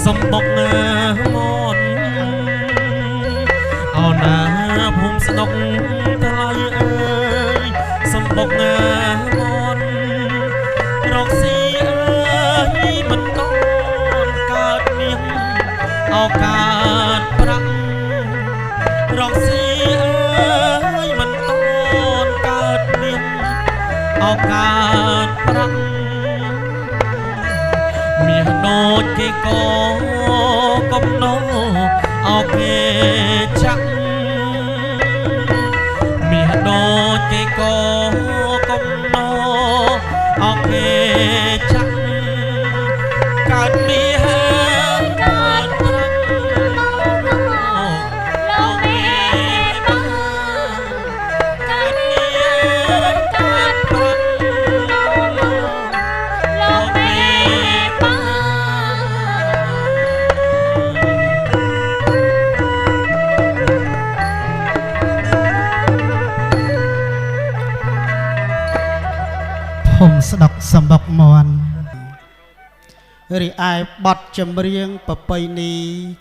សំបុកមនអោណាភូមិស្ដុកថ្លៃអើយសំបុកមនរកស៊ីអើយមិនតន់កើតមានឱកាសប្រាក់រកស៊ីអើយមិនតន់កើតមានឱកាសប្រាក់មានដូចគេក៏កំណោអោគេចាក់មានដូចគេក៏កំណោអោគេចាក់កើតមានកើតប្រាំអោគេបាកើតមានកើតប្រាំអោគេបាភូមិស្ដុកសំបុកមន់រីឯបទចម្រៀងប្រពៃណី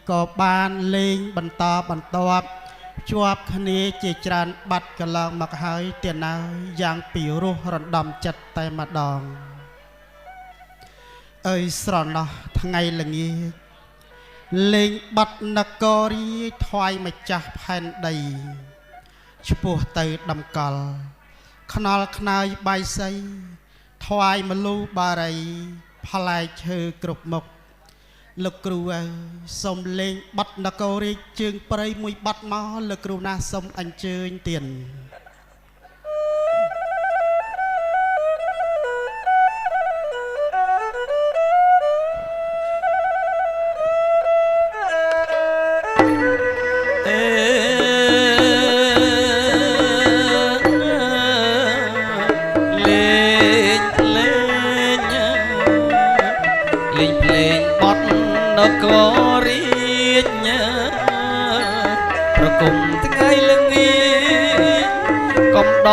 ក៏បានលេងបន្តបន្ទាប់ជាប់គ្នាជាច្រើនបាត់កន្លងមកហើយទៀតណាយ៉ាងពីរោះរំដំចិត្តតែម្ដងអើយស្រណោះថ្ងៃល្ងាចលេងបាត់នគររាជថ្វាយម្ចាស់ផែនដីឆ្ពោះទៅដំកល់ខ្នល់ខ្នើយបាយសីថ្វាយមលូបារីផ្លែឈើគ្រប់មុខលោកគ្រូអើយសូមលេងបាត់នគររាជជើងព្រៃមួយបាត់មកលោកគ្រូណាសូមអញ្ជើញទៀននគររាជប្រគំថ្ងៃល្ងាចកុំដ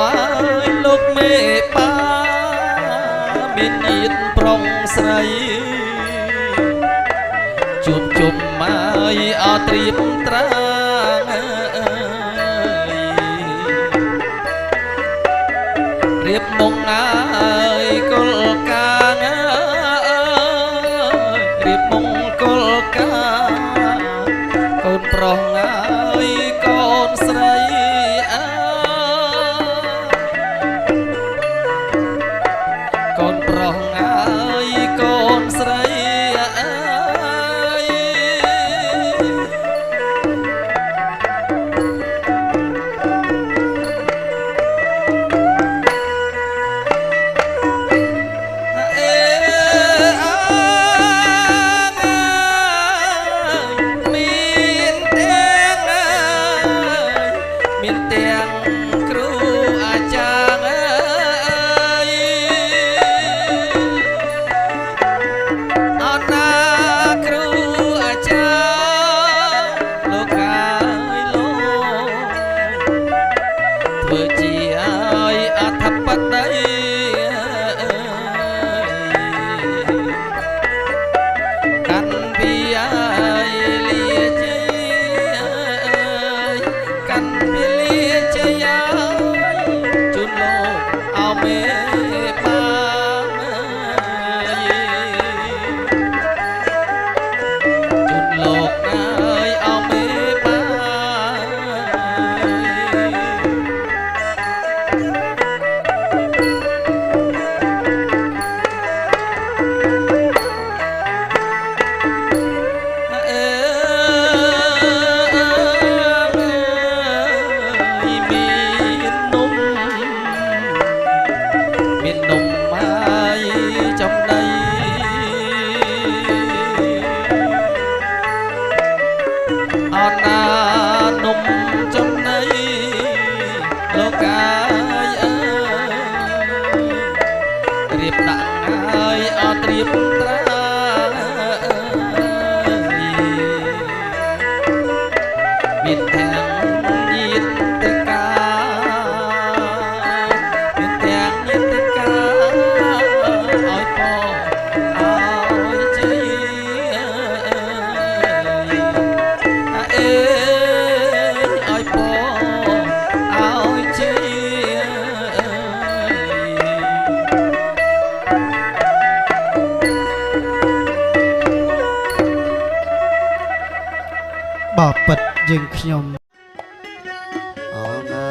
ល់លោកមេបាមានញាតប្រុងស្រីជួបជុំមកអត់ត្រៀមត្រាងរៀបមុងអើយកុលកាងរៀបមុងកុលកាកូនប្រុសអើយកូនស្រីអើកូនប្រុសអើយកូនស្រីអើ យើងខ្ញុំ អណា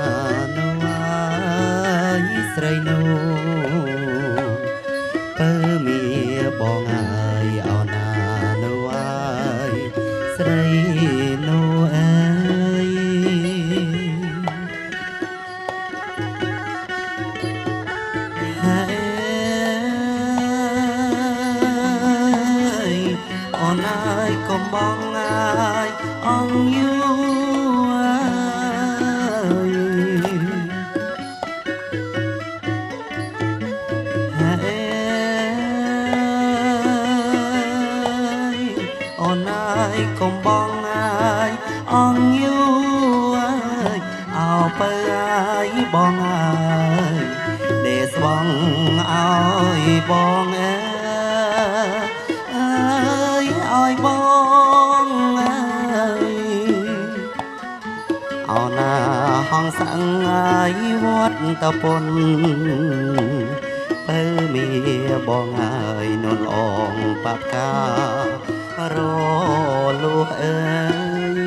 នូស្រីនូពើមីបងអើយអណានូស្រីនូអើយហើយអូនអើយកុំបងអើយអងយូកុំបងអើយអងយូអើយអោបើអើយបងអើយដេស្វងអើយបងអើយអើយបងអើយអោណាហងសាំងអើយវត្តតពុនបើមីបងអើយនុនអងបាប់ការលួអើយ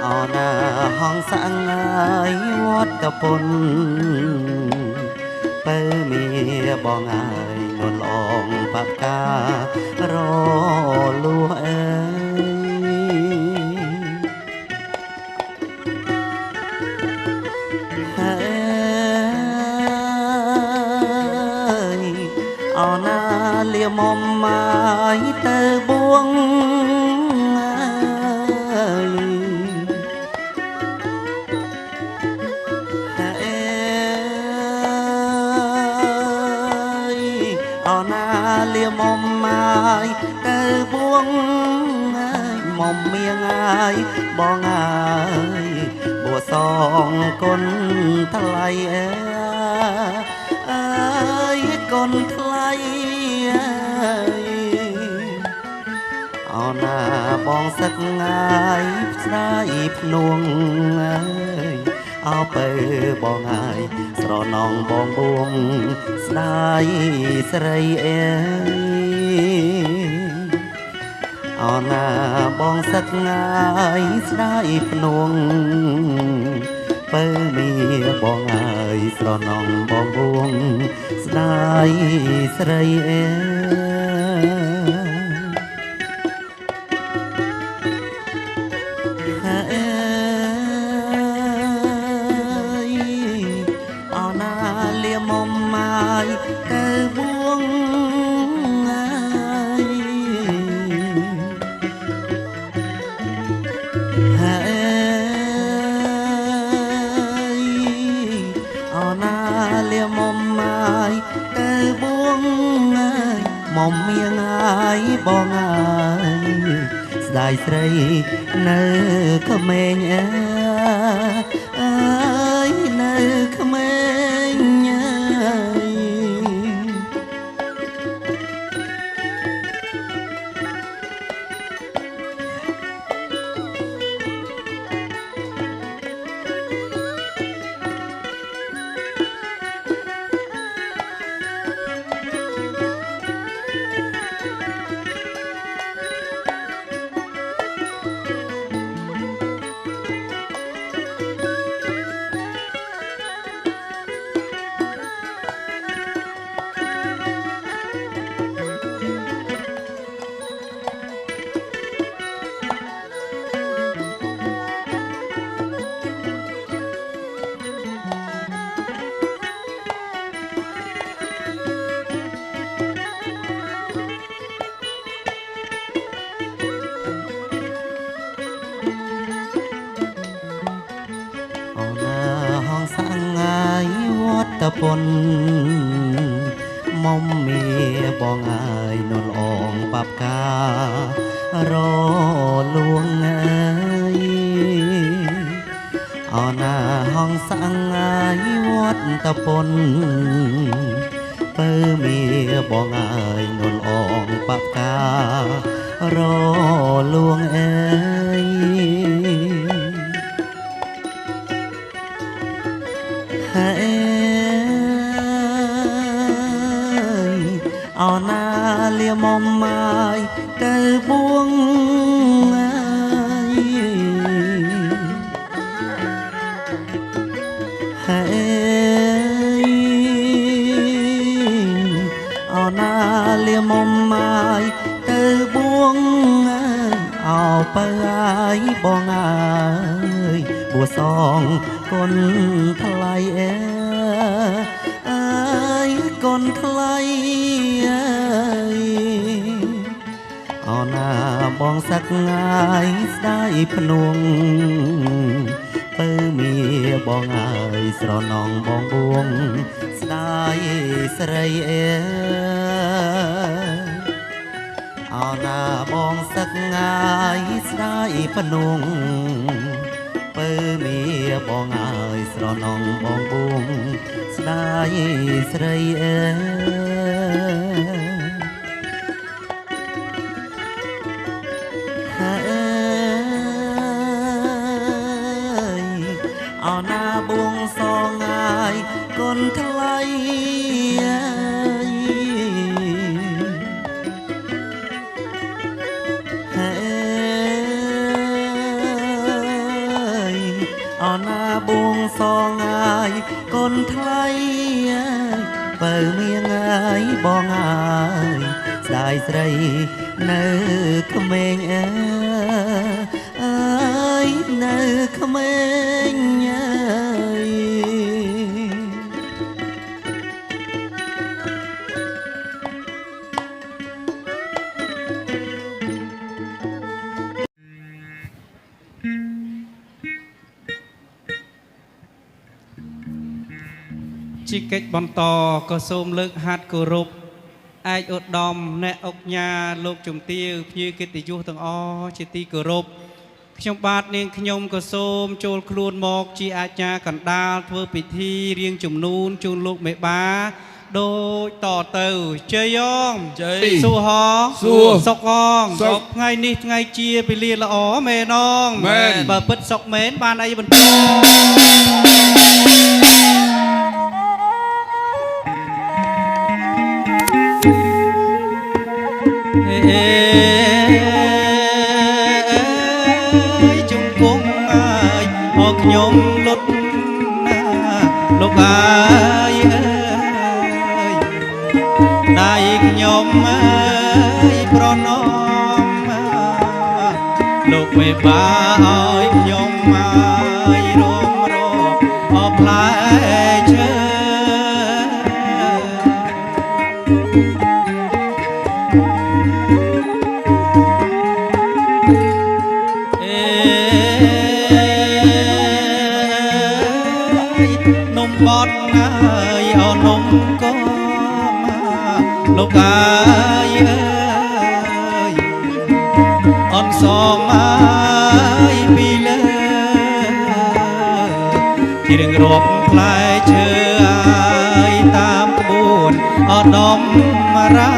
អោណាហងសាំងអើយវត្តពុនបើមីបងអើយនុនអងបាប់ការលួអើយអោណាលៀមមុំមកទៅបួងអើយអោណាលៀមមុំមកទៅបួងអើយមុំមៀងអើយបងអើយបួសងគុណថ្លៃអើយគុណថ្លៃអោណាបងសឹកងាយស្ដាយភ្នួងអើយអោបើបងអើយស្រណងបងបួងស្ដាយស្រីអើយអោណាបងសឹកងាយស្ដាយភ្នួងបើមីបងអើយស្រណងបងបួងស្ដាយស្រីអើយអោណាលៀមមុំមកទៅបួងអើយអោណាលៀមមុំមកទៅបួងអើយមុំមៀងអើយបងអើយស្ដាយស្រីនៅក្មេងអើយនៅក្មេងអើយពុនមុំមីបងអើយនុលអងបាប់ការលួងអើយអោណាហងសាំងអើយវត្តតពុនបើមីបងអើយនុលអងបាប់ការលួងអើយអោណាលៀមមុំមកទៅបួងអើ Hey, ao na lia mom mai từ buông ao bay bong ai bùa song con thay ai con thay ao na bong sắc ai sai phnuông ទៅមានបងអើយស្រណងបងបួងស្ដាយស្រីអើអោណាបងសឹកងាយស្ដាយភ្នងទៅមានបងអើយស្រណងបងបួងស្ដាយស្រីអើអោណាបួងសងងាយកូនថ្លៃអោណាបួងសងងាយកូនថ្លៃបើមានងាយបងអើយស្ដាយស្រីនៅក្មេងអើយនៅក្មេងជីកិច្ចបន្តក៏សូមលើកហាត់គោរពឯកឧត្តមអ្នកអុកញ៉ាលោកជំទាវភ្ញៀវកិត្តិយសទាំងអស់ជាទីគោរពខ្ញុំបាទនាងខ្ញុំក៏សូមចូលខ្លួនមកជាអាចារ្យកណ្ដាលធ្វើពិធីរៀងជំនូនជូនលោកមេបាដូចតទៅជ័យយ៉ងជ័យសួរហសុកអងថ្ងៃនេះថ្ងៃជាពេលលាល្អមែនអងបើពិតសុកមែនបានអីបន្តជង្គង់អើយអរខ្ញុំលុតណាលោកអើយដៃខ្ញុំអើយប្រណមលោកមេបាឲ្យខ្ញុំអើយរំរកអបផ្លែឈើនំបត់អើយអោនំក៏លោកអើយអនសមអើយពីលើជារៀងរាប់ផ្លែឈើអើយតាមក្បួនអនំរា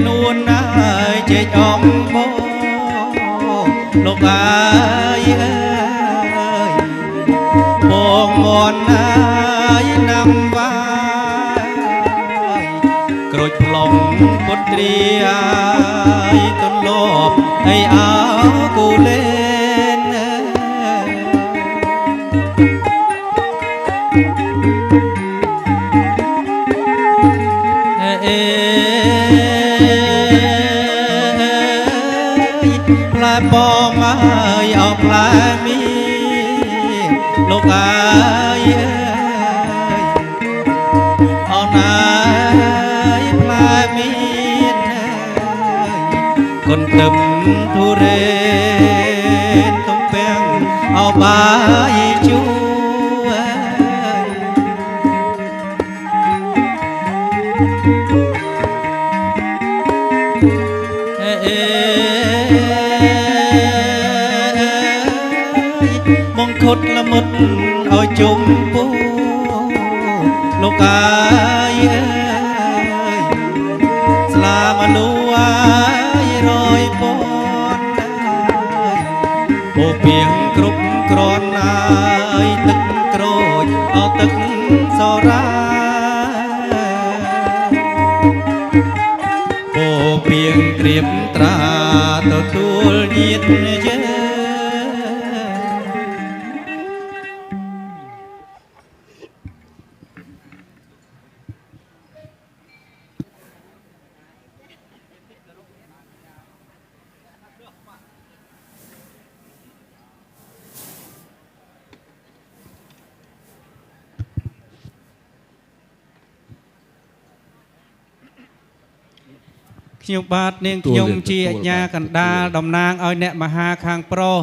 នួនអើយជែកអំបោលោកអើយបងមន់អើយណាំវាយក្រូចផ្លុំពុទ្រីអើយទន្លប់អីអើគូលេនផ្លែបងអើយអោផ្លែមីលោកអើយអូនអើយផ្លែមីគុនទឹមធូរេនទំពាំងអោបាយជូមងខុតល្មុតឲ្យជុំពូលោកអើយស្លាមនុអើយរយពនពោពីងគ្រប់គ្រាន់អើយទឹកក្រូចអោទឹកសរា ព្រៀងត្រៀបត្រាទទួលញាតិយើង ខ្ញុំបាទនាងខ្ញុំជាអាជ្ញាកណ្ដាលតំណាងឲ្យអ្នកមហាខាងប្រុស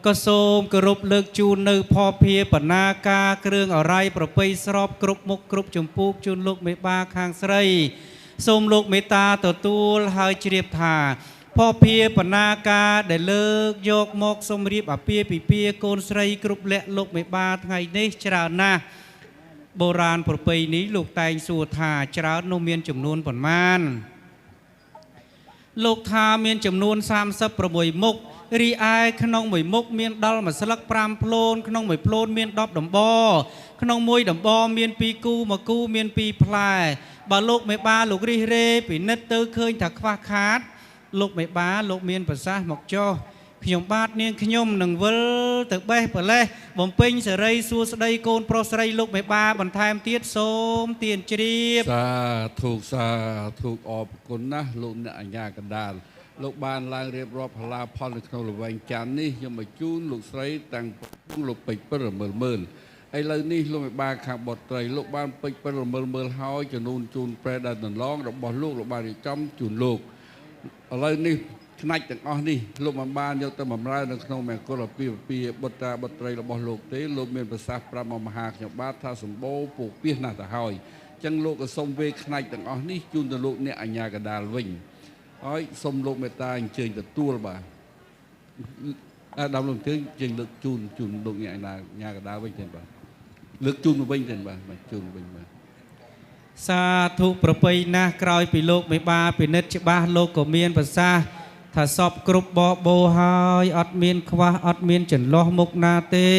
ក៏សូមគោរពលើកជូននៅផភាបណ្ណាការគ្រឿងអរ័យប្រពៃស្របគ្រប់មុខគ្រប់ចម្ពោះជូនលោកមេបាខាងស្រីសូមលោកមេត្តាទទួលហើយជ្រាបថាផភាបណ្ណាការដែលលើកយកមកសូមរៀបអាពាហ៍ពិពាហ៍កូនស្រីគ្រប់លក្ខលោកមេបាថ្ងៃនេះច្រើនណាស់បុរាណប្រពៃនេះលោកតែងសួរថាច្រើននោះមានចំនួនប៉ុន្មានលោកថាមានចំនួន36មុខរីឯក្នុងមួយមុខមានដល់មួយស្លឹក5ផ្លូនក្នុងមួយផ្លូនមាន10ដំបក្នុងមួយដំបមាន2គូមួយគូមាន2ផ្លែបើលោកមេបាលោករិះរេពិនិត្យទៅឃើញថាខ្វះខាតលោកមេបាលោកមានប្រសាសន៍មកចុះខ្ញុំបាទនាងខ្ញុំនឹងវិលទៅបេះប្រលេះបំពេញសេរីសួស្តីកូនប្រុសស្រីលោកមេបាបន្ថែមទៀតសូមទានជ្រាបសាធុអរគុណណាស់លោកអ្នកអាជ្ញាកណ្ដាលលោកបានឡើងរៀបរាប់ផល្លាផលនៅក្នុងល្វែងច័ន្ទនេះខ្ញុំបញ្ជូនលោកស្រីតាំងលោកពេជ្រពិលរមើលឥឡូវនេះលោកមេបាខាងបុត្រីលោកបានពេជ្រពិលរមើលហើយចំនួនជូនប្រែដែលដន្លងរបស់លោកបានរៀបចំជូនលោកឥឡូវនេះផ្នែកទាំងអស់នេះលោកបានយកទៅបម្រើនៅក្នុងមង្គលអាពាហ៍ពិពាហ៍បុត្រាបុត្រីរបស់លោកទេលោកមានប្រសាសន៍ប្រាប់មហាខ្ញុំបាទថាសម្បូរពូពាសណាស់ទៅហើយអញ្ចឹងលោកក៏សូមវេផ្នែកទាំងអស់នេះជូនទៅលោកអ្នកអាជ្ញាកណ្ដាលវិញហើយសូមលោកមេត្តាអញ្ជើញទទួលបាទដល់លោកអញ្ជើញលើកជូនលោកអ្នកអាជ្ញាកណ្ដាលវិញទេបាទលើកជូនវិញទេបាទជូនវិញបាទសាធុប្រពៃណាស់ក្រោយពីលោកមេបាពិនិត្យច្បាស់លោកក៏មានប្រសាសន៍ថាសពគ្រប់បបោហើយអត់មានខ្វះអត់មានចន្លោះមុខណាទេ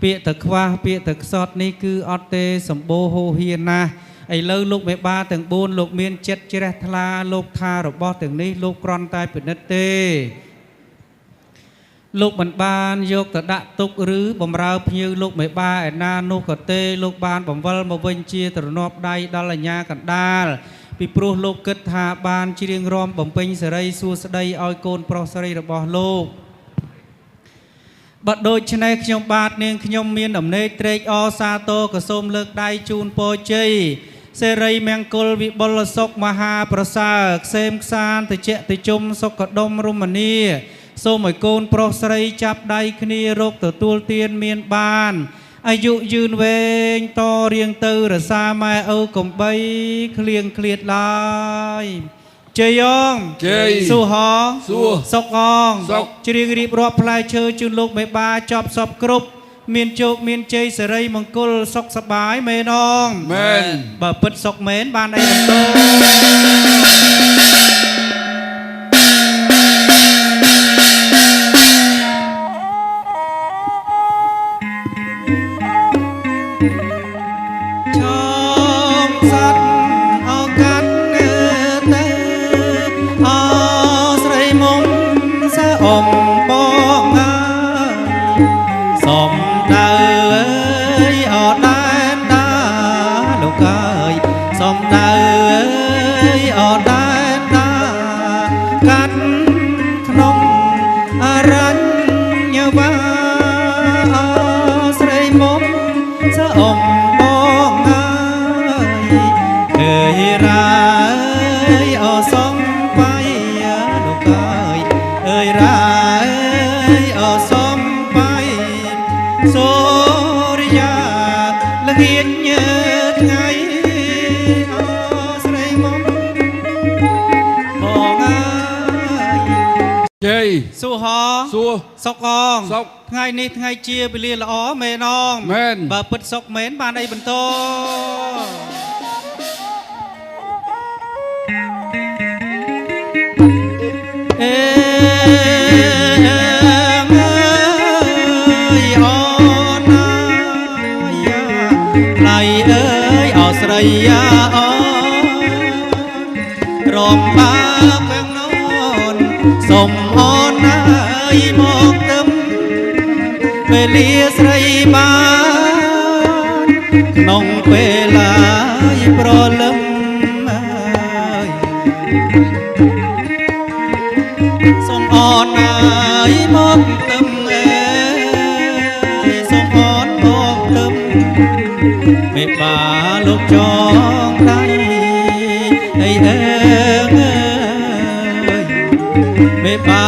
ពាក្យតែខ្វះពាក្យតែខ្សត់នេះគឺអត់ទេសម្បូរហូរហៀនណាស់ឥឡូវលោកមេបាទាំង4លោកមានចិត្តជ្រះថ្លាលោកថារបស់ទាំងនេះលោកគ្រាន់តែពិនិត្យទេលោកមិនបានយកទៅដាក់ទុកឬបំរើភ្ញៀវលោកមេបាឯណានោះក៏ទេលោកបានបង្វិលមកវិញជាទ្រនាប់ដៃដល់អាជ្ញាកណ្ដាលពីព្រោះលោកគិតថាបានច្រៀងរាំបំពេញសេរីសួស្តីឲ្យកូនប្រុសស្រីរបស់លោកបើដូច្នេះខ្ញុំបាទនាងខ្ញុំមានដំណេកត្រេកអរសាទរក៏សូមលើកដៃជូនពរជ័យសេរីមង្គលវិបុលសុខមហាប្រសើរក្សេមខ្សានតិចតិជុំសុខដុមរមនីសូមឲ្យកូនប្រុសស្រីចាប់ដៃគ្នារកទទួលទានមានបានអាយុយឺនវែងតរៀងទៅរសាម៉ែឪកំបីឃ្លៀងឃ្លាតឡើយជ័យអងជ័យសុហងសុកអងច្រៀងរៀបរាប់ផ្លែឈើជូនលោកមេបាចប់សពគ្រប់មានជោគមានជ័យសេរីមង្គលសុខសប្បាយមែនអងមែនបើពិតសុខមែនបានអីបន្តសុហសុកអងថ្ងៃនេះថ្ងៃជាពលាល្អមែនអងមែនបើពិតសុកមែនបានអីបន្តអេអូណាយ៉ាឡៃអើយអស្រីយ៉ាអូរំបាក់ សុំអូនអើយមកទឹមវេលាស្រីបានក្នុងពេលឡាយប្រលឹមអើយសុំអូនអើយមកទឹមអើយសុំអូនមកទឹមមេបាលោកចងដៃអីអើងមេបា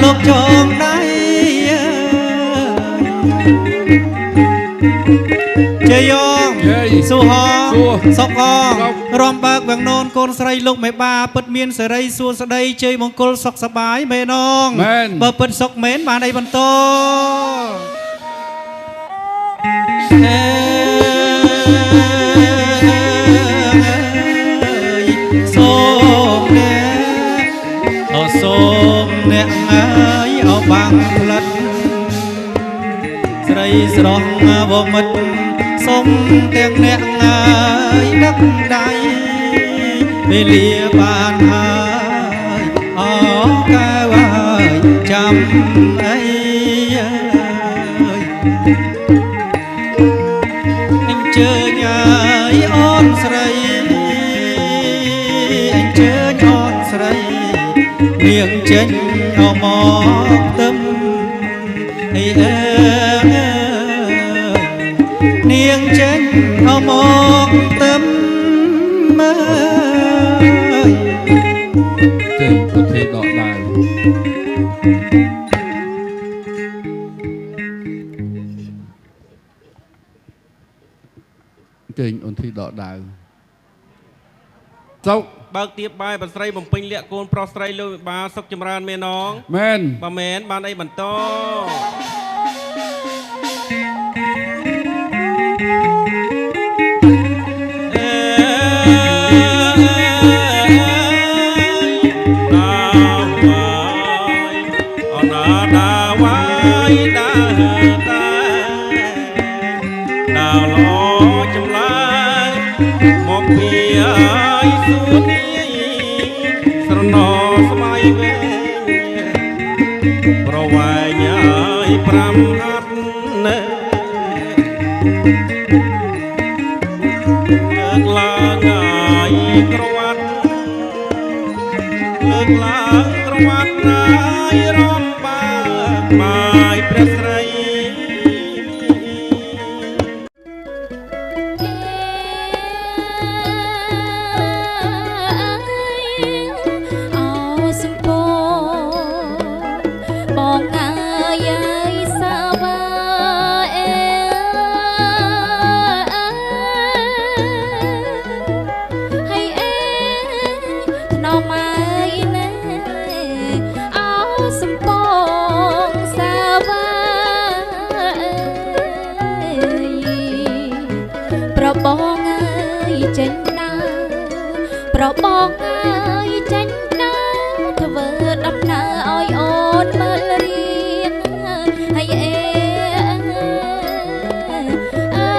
លោកចងដៃជយងសុហងសុកងរំបើកវាំងនោនកូនស្រីលោកមេបាពិតមានសេរីសួស្តីជ័យមង្គលសុខសប្បាយមែនងបើពិតសុខមែនបានអីបន្តសូមអ្នកអើយអោបាំងផ្លិតស្រីស្រស់វមិតសូមទាំងអ្នកអើយដឹកដៃវេលាបានហើយអោកែវអើយចាំអីអញ្ជើញអើយអូនស្រីអញ្ជើញអូនស្រីនាងចេញអមកទឹមអីអើនាងចេញអមកទឹមអើយចេញប្រទេសដកដាវចេញអូនធីដកដាវសុកបើកទៀបបាយបស្រីបំពេញលក្ខកូនប្រុសស្រីលោកវិបាសុខចម្រើនមែនងមែនបើមែនបានអីបន្តប្រវាយញ៉ាយ5ហាត់ណែលើកឡើងហើយក្រវ៉ាត់លើកឡើងក្រវ៉ាត់ហើយរំបាបាយព្រះស្រីបងអើយចេញដើរប្របងអើយចេញដើរធ្វើដំណើរឲ្យអូនមើលរៀងហើយអេអើ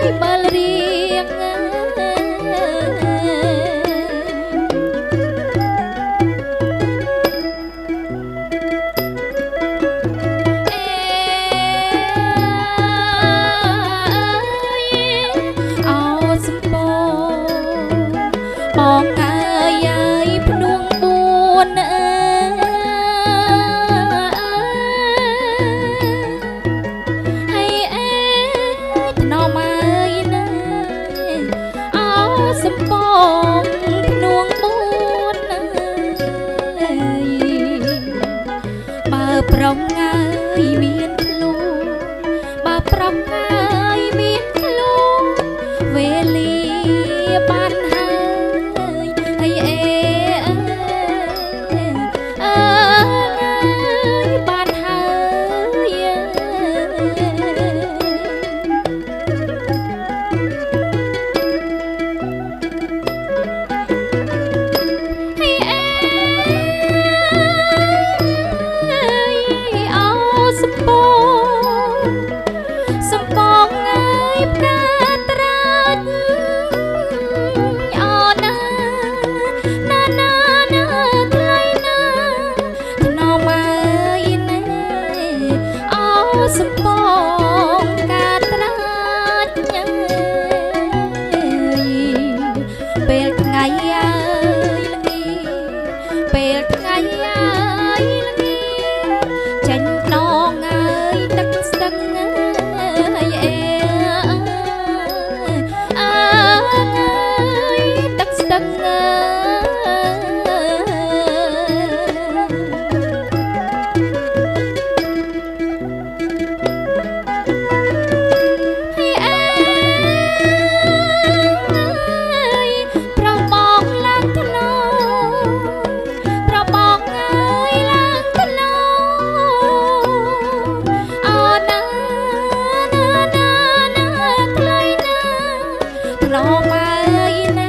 យមើលរៀងបងអើយភ្នួង4ហើយអេថ្នមអើយណាអោសំបងភ្នួង4បើប្រុងអើយមានខ្លួនបើប្រុងអើយមានខ្លួនវេលាបានបានហើយអូសំបងអើយផ្កាត្រាច់ អើយទឹកស្ទឹងប្របងឡើងថ្នោប្របងអើយឡើងថ្នោអណាណាណាណាថ្លៃណាថ្នោមអើយណា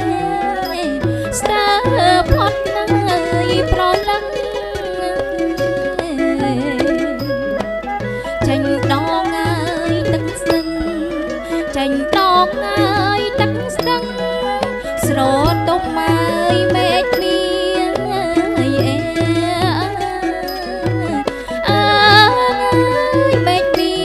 ស្ទើផុតណាយប្រលឹងចេញដងអើយទឹកស្ទឹងចេញដងអើយទឹកស្ទឹងស្រទុំអើយមេឃមាអើយអើយមេឃមា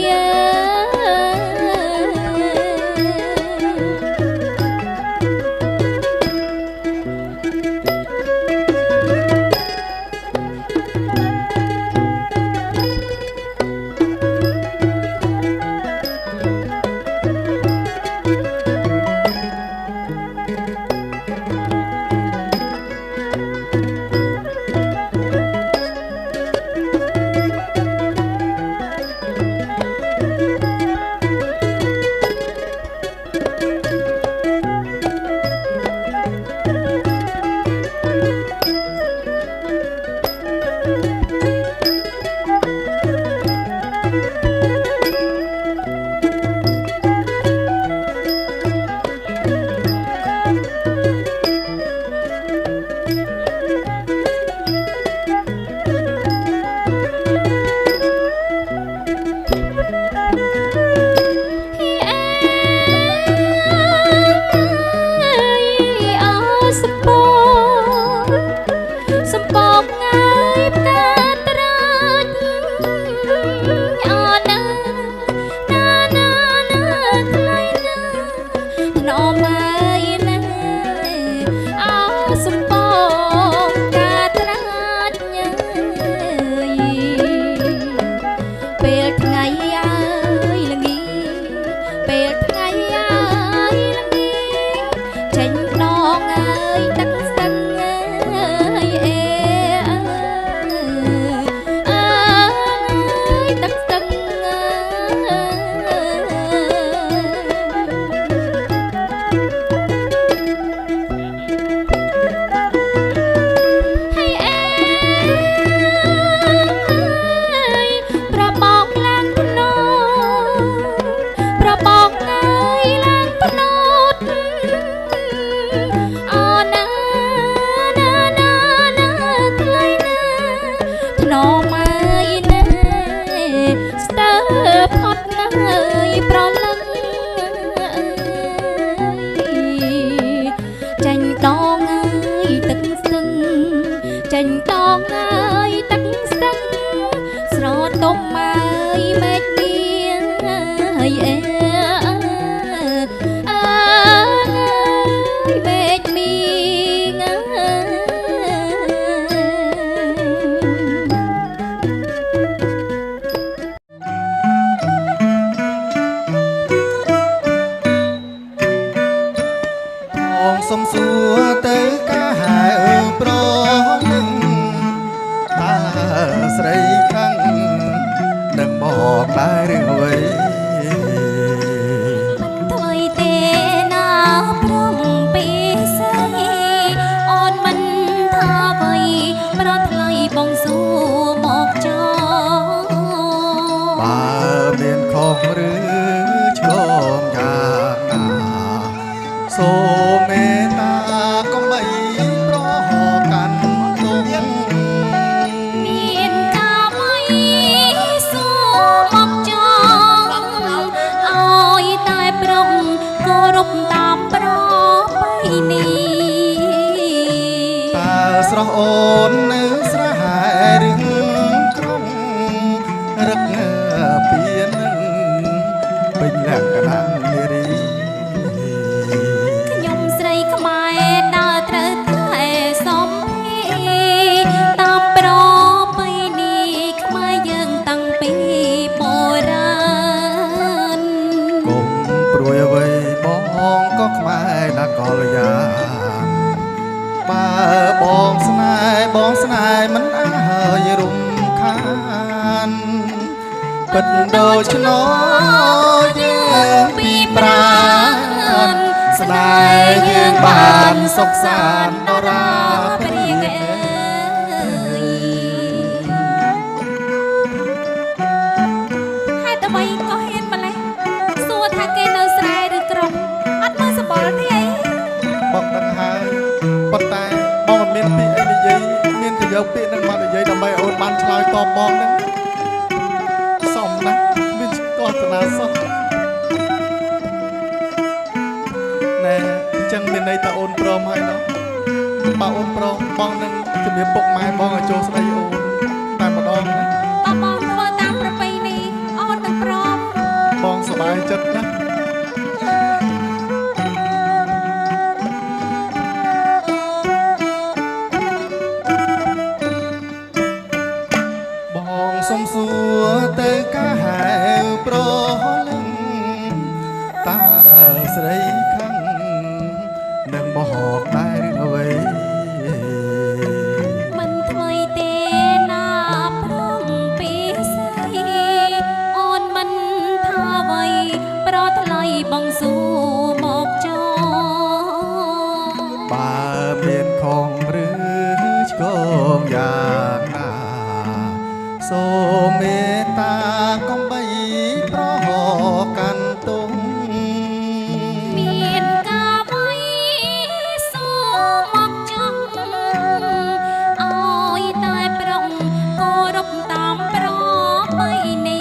សុំសួរទៅកាហៅប្រងតើស្រីខឹងនឹងบอกដែរឬអ្វីថ្លៃទេណាព្រមពីស្រីអូនមិនថាអ្វីប្រថ្លៃបងសួរមកចោបើមានខុសឬឆ្គងយ៉ាងណាសូមមេត្តាកុំបីប្រហកាន់ទុំមានការអ្វីសួរមកចោឲ្យតែប្រុងគោរពតាមប្រពៃណីតើស្រស់អូននៅស្រែរឹងក្រុងរឹកពីនឹងពេញលក្ខណៈនារីខ្ញុំស្រីខ្មែរដើរត្រូវតែសំភាតាមប្រពៃណីខ្មែរយើងតាំងពីបុរាណកុំព្រួយអ្វីបង លយាបើបងស្នេហ៍មិនអើយរំខានពិតដូច្នោះយើងពីប្រានស្នេហ៍យើងបានសុខសាន្តដរាព្រាងហេតុអ្វីក៏ហ៊ានម្លេះសួរថាគេនៅស្រែឬក្រុងអត់មើលសម្បល់ទេអី បងដឹងហើយប៉ុន្តែបងមិនមានពាក្យអីនិយាយមានតែយកពាក្យនឹងមកនិយាយដើម្បីអូនបានឆ្លើយតបបងហ្នឹងសមណាស់មានកោតនាសោះណែអញ្ចឹងមានន័យថាអូនព្រមហើយណោះបើអូនព្រមបងនឹងជំរាបពុកម៉ែបងឲ្យចូលស្ដីអូនតែម្ដងណា បើបងធ្វើតាមប្រពៃណីអូននឹងព្រម បងសប្បាយចិត្តណាស់បងសុំសួរទៅកាហែវប្រលឹងតើស្រីខឹងនឹងបោកដែរឬអ្វី មិនថ្មីទេណាព្រមពីស្អីអូនមិនថាអ្វីប្រថ្លៃបងសួរមកចោ បើមានខំឬឆ្កងយ៉ាងណាសូមមេត្តាកុំបីប្រហកាន់ទុំ មានការអ្វីសួរមកចោអើយតែប្រុងគោរពតាមប្រពៃណី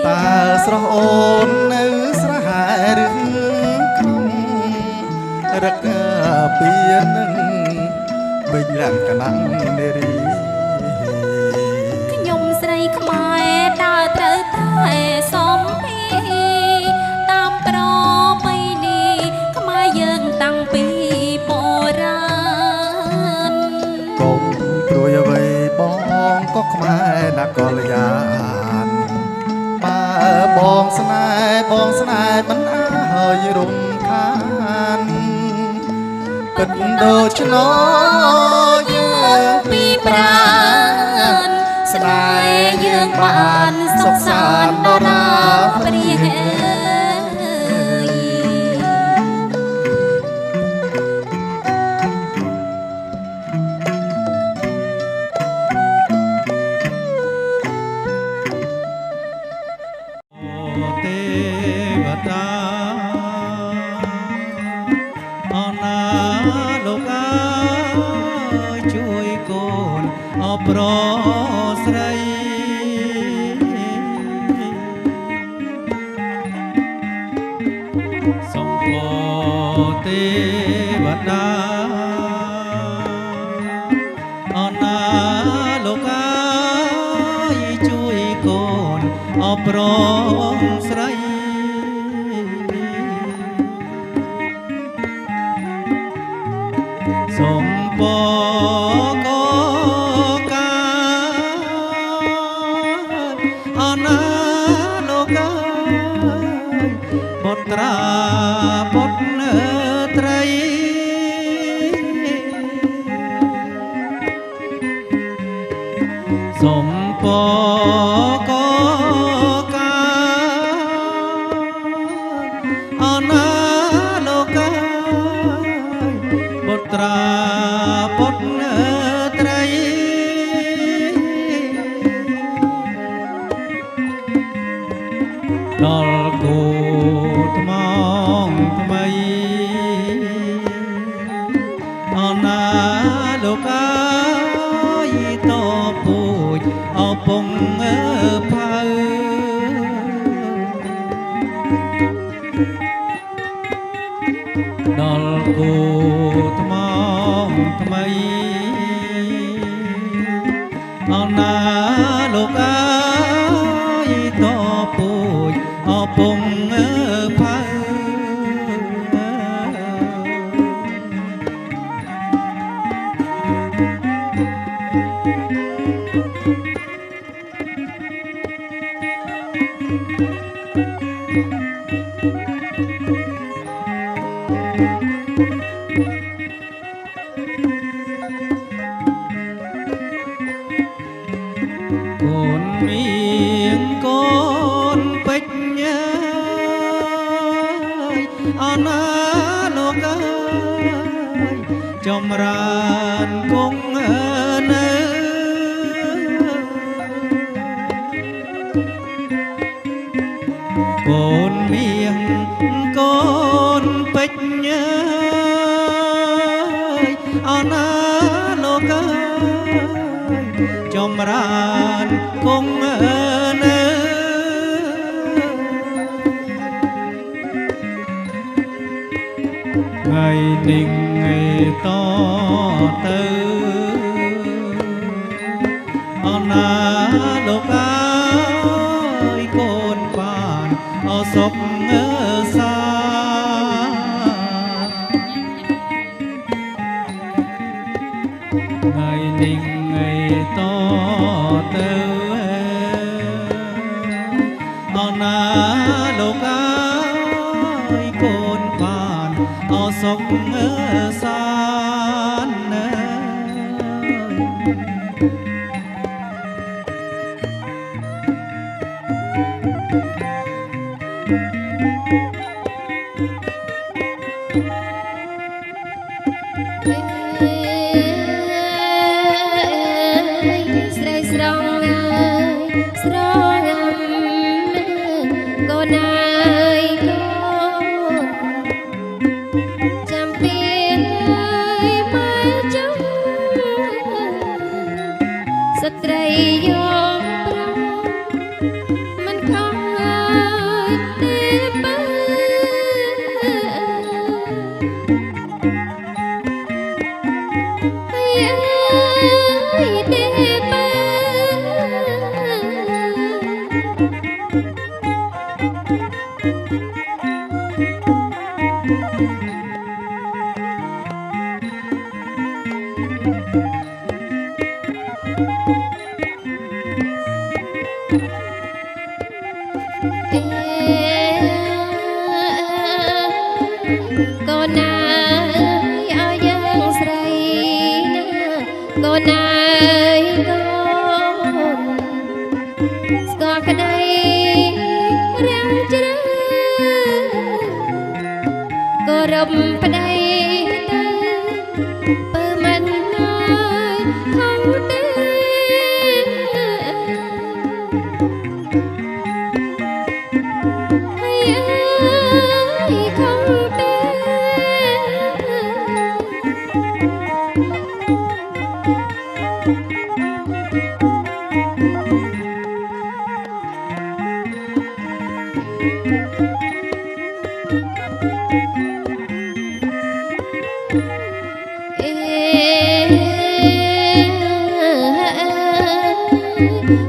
តើស្រស់អូននៅស្រែឬក្នុងរកពីនឹងបិញលក្ខណៈនារី ខ្ញុំស្រីខ្មែរដើរត្រូវតែសំពីតាមប្រពៃណីខ្មែរយើងតាំងពីបុរាណ កុំព្រួយអ្វីបងក៏ខ្មែរណាកលយានបើបងស្នេហ៍មិនអើយរំខានពិតដូច្នោះយើងពីប្រានស្នេហ៍យើងបានសុខសាន្តដរាព្រាង ទេវតាអណាលោកអើយជួយកូនអប្រស្រីសូមពោទេវតាអណាលោកអើយជួយកូនអប្រស្រីសូមពរកកាអណាលោកអើយបុត្រាពុទ្ធត្រីសូមពរកកាអណាលោកអើយបុត្រាពុទ្ធត្រីដល់គូថ្មងថ្មីអណាលោកអើយតពូជអពងផៅដល់គូថ្មងថ្មីអណាលោកអើយតពូជអពងផៅ កូនមាងកូនពេជ្រអើយអណាលោកអើយចម្រើនគង់នៅកូនមាងកូនពេជ្រអើយអណាលោកអើយចម្រើនគង់នៅថ្ងៃនេះថ្ងៃតទៅអណាលោកអើយកូនបានអសុខសាថ្ងៃនេះថ្ងៃតទៅអណាលោកអើយកូនបានអសុខសានណាស្រីស្រងស្រងកូនអើយកូនចាំពីមកចាំស្ត្រីយកមិនខំទេបើ កូនអើយឲ្យយើងស្រីណាកូនអើយកូនស្គាល់ក្តីរាំងជ្រៅគោរពប្តីទៅបើមិនហើយខំទេខំទេ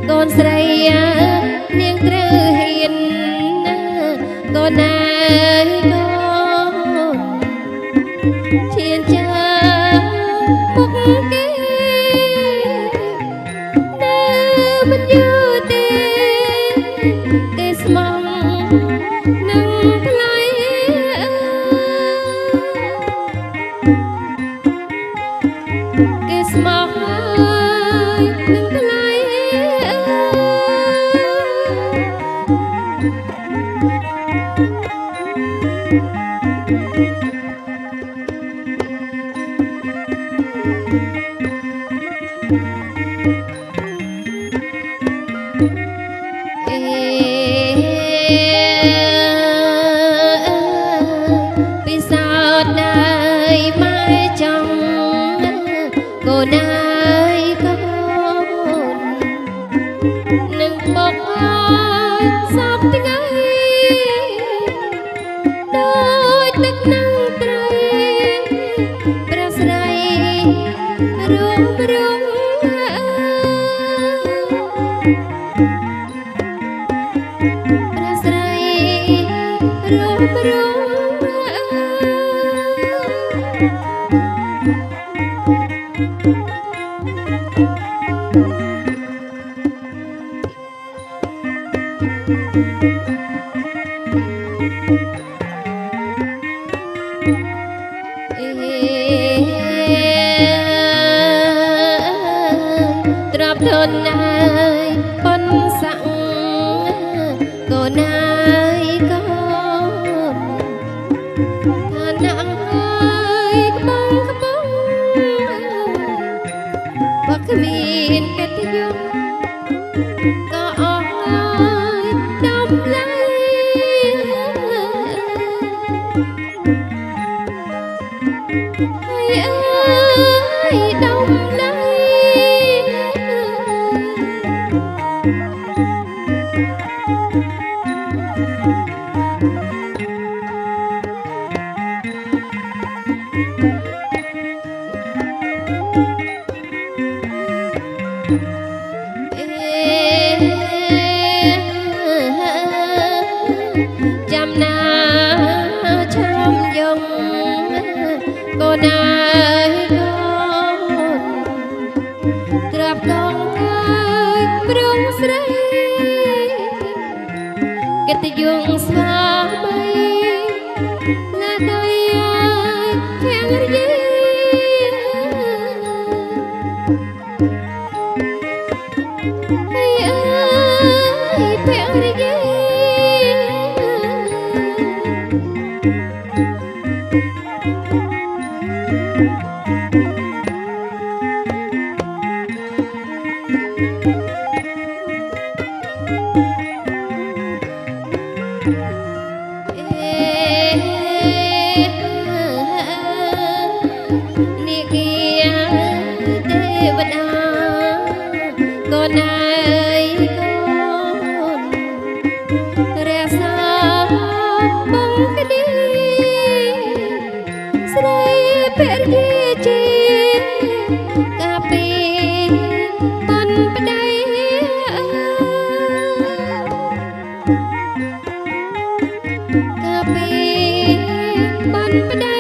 កូនស្រីនាងត្រូវហ៊ានណាកូនអើយកូនឈានចាមុខគេនៅមិនយូរទេគេស្មងនឹងថ្លៃគេស្មងនឹងថ្លៃ ពិសោធន៍នៅម៉ែចង់កូនអើយកូននឹងបុកអើយសពថ្ងៃដូចទឹកនឹងត្រីព្រះស្រីរួមរង ព្រះស្រីរួមរង Thank you. ថាណាស់អើយក្បងក្បងបើគ្មានកិត្តិយសក៏អស់ហើយតម្លៃហើយអើយតម្លៃចាំណាឆាំយងកូនអើយកូនត្រាប់កងអើយព្រំស្រីកិត្តិយសស្វាមីណាដៃអើយភរិយាភរិយានាគទេវតាកូនអើយកូនរក្សាបងក្តីស្រីភរិយាជាកាពីបានប្តីកាពីបានប្តី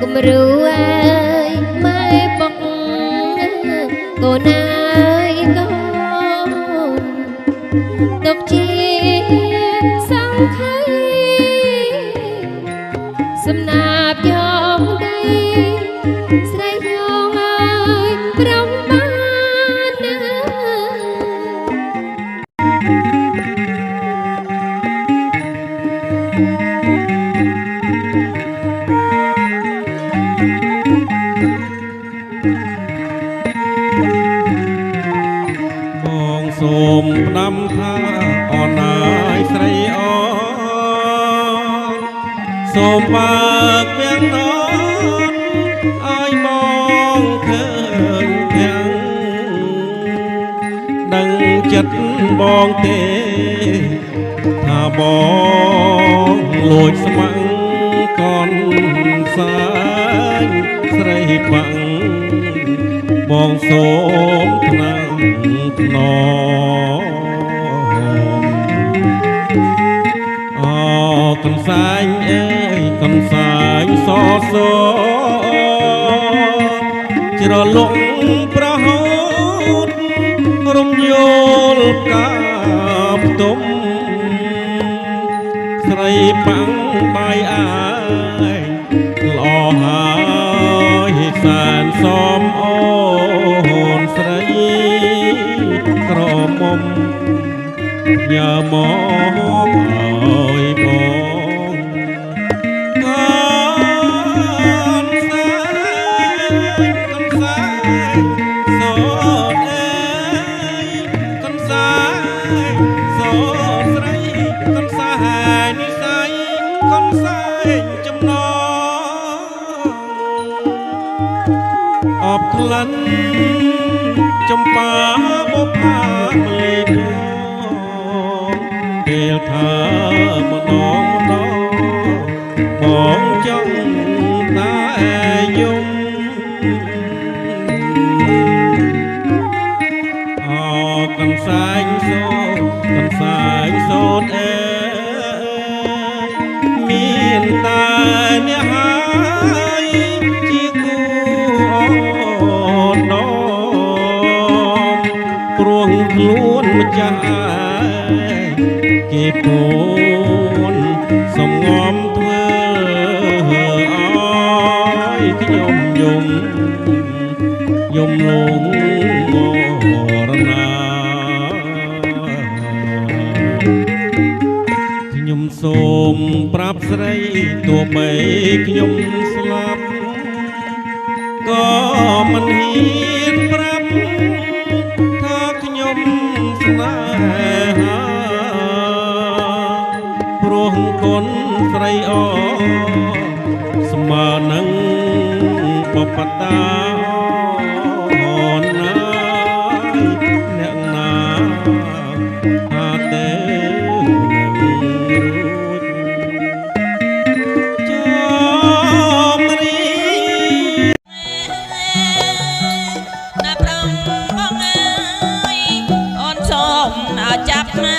គំរូអើយម៉ែបុកកូនអើយកូនទុកជាសង្ខ័យសំណាបយកដីស្រីយកអើយប្រំបានណាបងសូមផ្ដាំថាអូនអើយស្រីអូនសូមបើកវាំងអូនឲ្យបងឃើញទាំងដឹងចិត្តបងទេថាបងលួចស្មាំងកនសាយស្រីបាំងបងសូមថ្នាំងថ្នមអកន្សែងអើយកន្សែងសសជ្រលក់ប្រហូតរំយល់កាផ្ទុំស្រីបាំងបាយអើយល្អហើយសែនសមអូនស្រីក្រមុំញើមកឲ្យបងកនសែងកនសែងសោតអើយកនសែងសោតស្រីកនសែងនិស័យកនសែងចំណងអបក្លិនចំបាបុប្ផាមលីបងពេលថាម្ដងបងចង់តែយំអកន្សែងសូកន្សែងសូនអើយមានតែអ្នកហើយជាគូអូនណោមព្រោះខ្លួន ម្ចាស់គេពួនសំងំធ្វើឲ្យខ្ញុំយំលងមរណាខ្ញុំសូមប្រាប់ស្រីទោះបីខ្ញុំស្លាប់ក៏មិនហ៊ានប្រាប់ថាខ្ញុំស្នេហាព្រោះគុណស្រីអស្មើនឹងបបតាអូនណាអ្នកណាថាទេនឹងរួចចំរី ណាប្រងបងអើយអូនសូមចាប់ណា